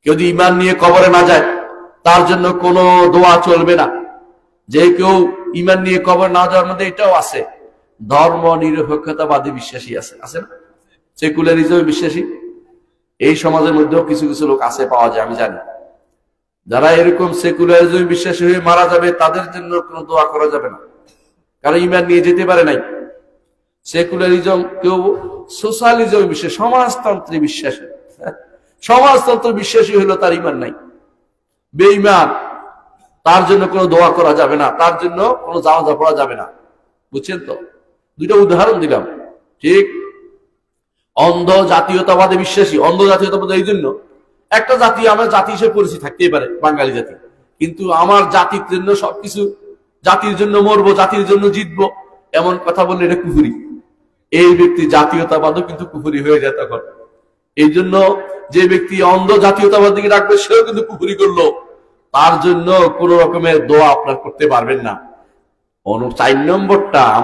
যদি ঈমান নিয়ে কবরে না যায় তার জন্য কোনো দোয়া চলবে না। যে কেউ ঈমান নিয়ে কবর না যাওয়ার মধ্যে এটাও আছে, ধর্ম নিরপেক্ষতাবাদী বিশ্বাসী আছে না, সেকুলারিজমে বিশ্বাসী এই সমাজের মধ্যেও কিছু কিছু লোক আছে, পাওয়া যায়, আমি জানি। যারা এরকম সেকুলারিজমে বিশ্বাসী হয়ে মারা যাবে তাদের জন্য কোনো দোয়া করা যাবে না, কারণ ঈমান নিয়ে যেতে পারে নাই। সেকুলারিজম কেউ সোশ্যালিজম বিশ্বাস, সমাজতন্ত্রে বিশ্বাসী, সমাজতন্ত্র বিশ্বাসী হলো তার ঈমান নাই, বেঈমান, তার জন্য কোনো দোয়া করা যাবে না, তার জন্য কোনো জানাজা পড়া যাবে না। বুঝছেন তো? দুইটা উদাহরণ দিলাম। ঠিক অন্ধ জাতীয়তাবাদে বিশ্বাসী, অন্ধ জাতীয়তাবাদ এই জন্য, একটা জাতি আমার জাতি হিসেবে পরিচিত থাকতেই পারে, বাঙালি জাতি, কিন্তু আমার জাতির জন্য সবকিছু, জাতির জন্য মরবো, জাতির জন্য জিতবো, এমন কথা বললে এটা কুফরি। এই ব্যক্তি জাতীয়তাবাদও কিন্তু কুফরি হয়ে যায় তখন। এই জন্য যে ব্যক্তি অন্ধ জাতীয়তাবাদ দিকে রাখবে সেও কিন্তু কুফরি করলো, তার জন্য কোন রকমের দোয়া আপনার করতে পারবেন না। 4 নম্বরটা,